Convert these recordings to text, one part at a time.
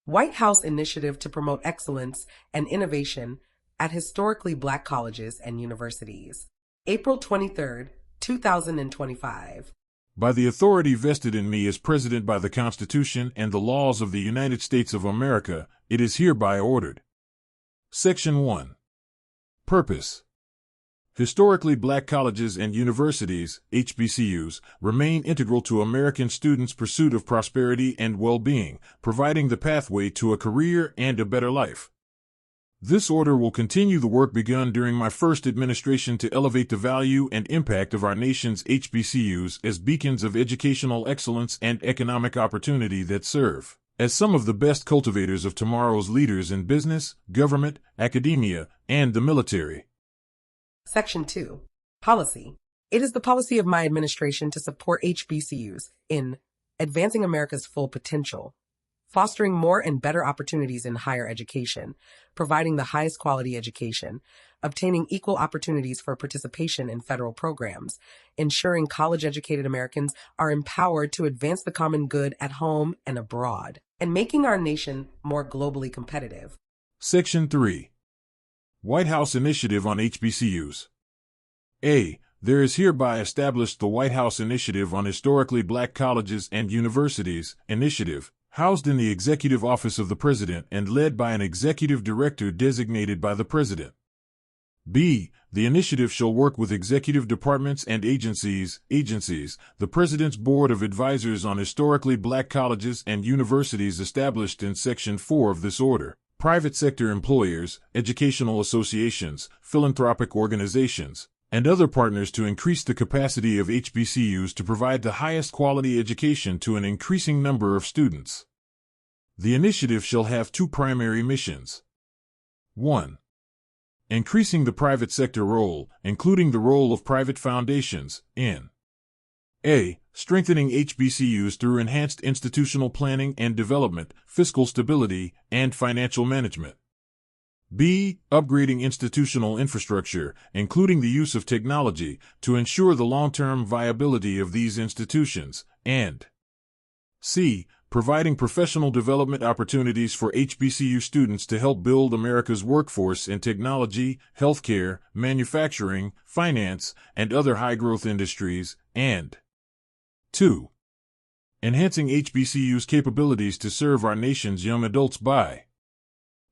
White House initiative to promote excellence and innovation at historically Black colleges and universities. April 23rd, 2025. By the authority vested in me as President by the Constitution and the laws of the United States of America, it is hereby ordered. Section 1. Purpose. Historically Black colleges and universities, HBCUs, remain integral to American students' pursuit of prosperity and well-being, providing the pathway to a career and a better life. This order will continue the work begun during my first administration to elevate the value and impact of our nation's HBCUs as beacons of educational excellence and economic opportunity that serve as some of the best cultivators of tomorrow's leaders in business, government, academia, and the military. Section 2. Policy. It is the policy of my administration to support HBCUs in advancing America's full potential, fostering more and better opportunities in higher education, providing the highest quality education, obtaining equal opportunities for participation in federal programs, ensuring college-educated Americans are empowered to advance the common good at home and abroad, and making our nation more globally competitive. Section 3. White House Initiative on HBCUs. A. There is hereby established the White House Initiative on Historically Black Colleges and Universities initiative, housed in the Executive Office of the President and led by an Executive Director designated by the President. B. The initiative shall work with executive departments and agencies, the President's Board of Advisors on Historically Black Colleges and Universities established in Section 4 of this order, private sector employers, educational associations, philanthropic organizations, and other partners to increase the capacity of HBCUs to provide the highest quality education to an increasing number of students. The initiative shall have two primary missions. 1. Increasing the private sector role, including the role of private foundations, in A. Strengthening HBCUs through enhanced institutional planning and development, fiscal stability, and financial management. B. Upgrading institutional infrastructure, including the use of technology, to ensure the long-term viability of these institutions, and C. Providing professional development opportunities for HBCU students to help build America's workforce in technology, healthcare, manufacturing, finance, and other high-growth industries, and 2. Enhancing HBCU's capabilities to serve our nation's young adults by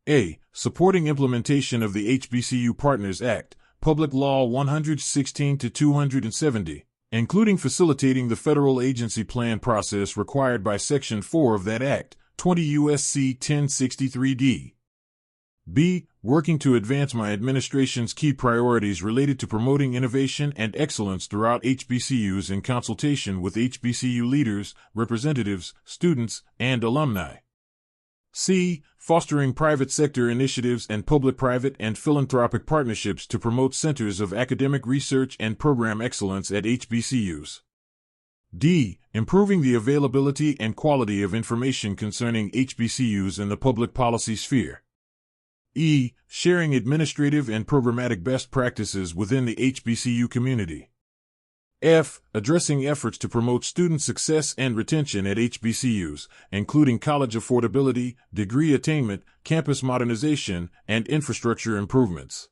A. Supporting implementation of the HBCU Partners Act, Public Law 116-270, including facilitating the federal agency plan process required by Section 4 of that Act, 20 U.S.C. 1063d. B. Working to advance my administration's key priorities related to promoting innovation and excellence throughout HBCUs in consultation with HBCU leaders, representatives, students, and alumni. C. Fostering private sector initiatives and public-private and philanthropic partnerships to promote centers of academic research and program excellence at HBCUs. D. Improving the availability and quality of information concerning HBCUs in the public policy sphere. E. Sharing administrative and programmatic best practices within the HBCU community. F. Addressing efforts to promote student success and retention at HBCUs, including college affordability, degree attainment, campus modernization, and infrastructure improvements.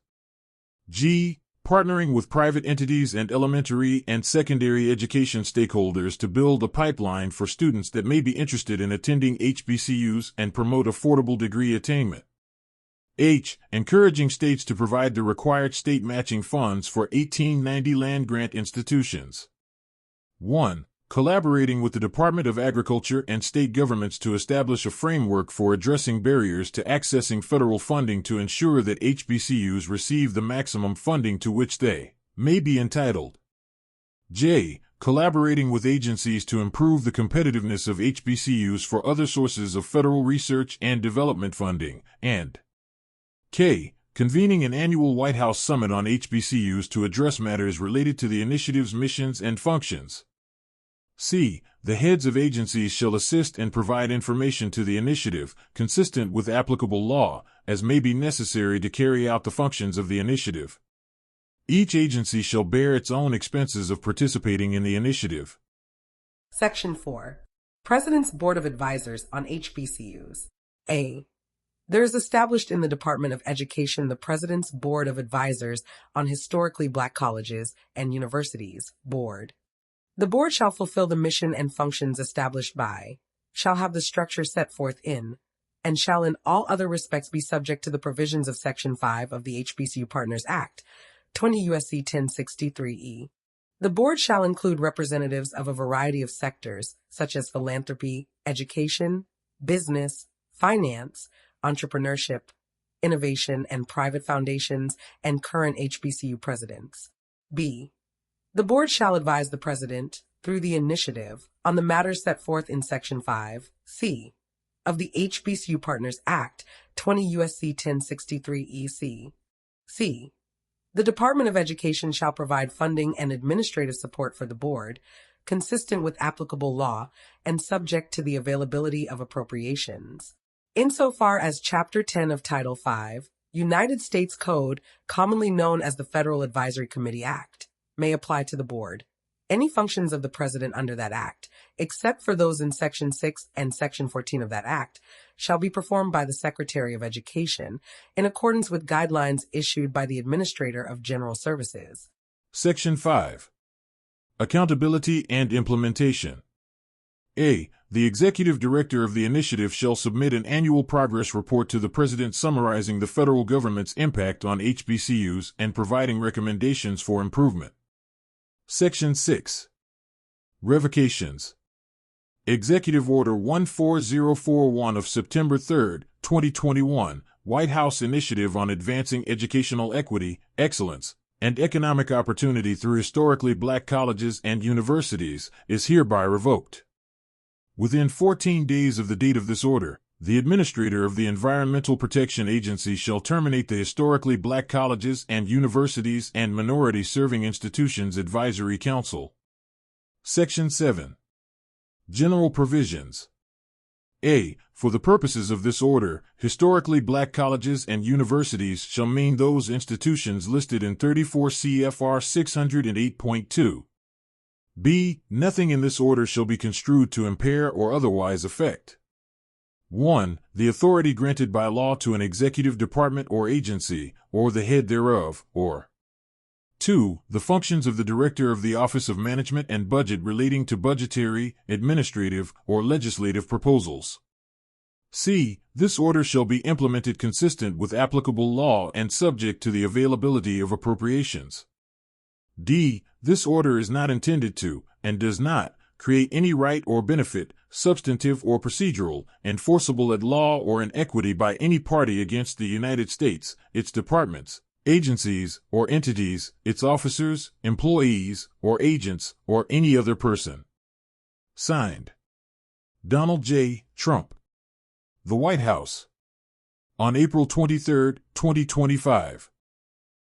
G. Partnering with private entities and elementary and secondary education stakeholders to build a pipeline for students that may be interested in attending HBCUs and promote affordable degree attainment. H. Encouraging states to provide the required state matching funds for 1890 land-grant institutions. 1. Collaborating with the Department of Agriculture and state governments to establish a framework for addressing barriers to accessing federal funding to ensure that HBCUs receive the maximum funding to which they may be entitled. J. Collaborating with agencies to improve the competitiveness of HBCUs for other sources of federal research and development funding, and K. Convening an annual White House Summit on HBCUs to address matters related to the initiative's missions and functions. C. The heads of agencies shall assist and provide information to the initiative, consistent with applicable law, as may be necessary to carry out the functions of the initiative. Each agency shall bear its own expenses of participating in the initiative. Section 4. President's Board of Advisors on HBCUs. A. There is established in the Department of Education the President's Board of Advisors on Historically Black Colleges and Universities, Board. The Board shall fulfill the mission and functions established by, shall have the structure set forth in, and shall in all other respects be subject to the provisions of Section 5 of the HBCU Partners Act, 20 U.S.C. 1063e. The Board shall include representatives of a variety of sectors, such as philanthropy, education, business, finance, entrepreneurship, innovation, and private foundations, and current HBCU presidents. B. The Board shall advise the President, through the initiative, on the matters set forth in Section 5, C, of the HBCU Partners Act, 20 U.S.C. 1063 C. The Department of Education shall provide funding and administrative support for the Board, consistent with applicable law and subject to the availability of appropriations. Insofar as Chapter 10 of Title V, United States Code, commonly known as the Federal Advisory Committee Act, may apply to the Board, any functions of the President under that Act, except for those in Section 6 and Section 14 of that Act, shall be performed by the Secretary of Education in accordance with guidelines issued by the Administrator of General Services. Section 5. Accountability and Implementation. A. The Executive Director of the initiative shall submit an annual progress report to the President summarizing the federal government's impact on HBCUs and providing recommendations for improvement. Section 6. Revocations. Executive Order 14041 of September 3, 2021, White House Initiative on Advancing Educational Equity, Excellence, and Economic Opportunity through Historically Black Colleges and Universities, is hereby revoked. Within 14 days of the date of this order, the Administrator of the Environmental Protection Agency shall terminate the Historically Black Colleges and Universities and Minority Serving Institutions Advisory Council. Section 7. General Provisions. A. For the purposes of this order, historically black colleges and universities shall mean those institutions listed in 34 CFR 608.2. B. Nothing in this order shall be construed to impair or otherwise affect 1. The authority granted by law to an executive department or agency, or the head thereof, or 2. The functions of the Director of the Office of Management and Budget relating to budgetary, administrative, or legislative proposals. C. This order shall be implemented consistent with applicable law and subject to the availability of appropriations. D. This order is not intended to, and does not, create any right or benefit, substantive or procedural, enforceable at law or in equity by any party against the United States, its departments, agencies, or entities, its officers, employees, or agents, or any other person. Signed, Donald J. Trump. The White House. On April 23, 2025.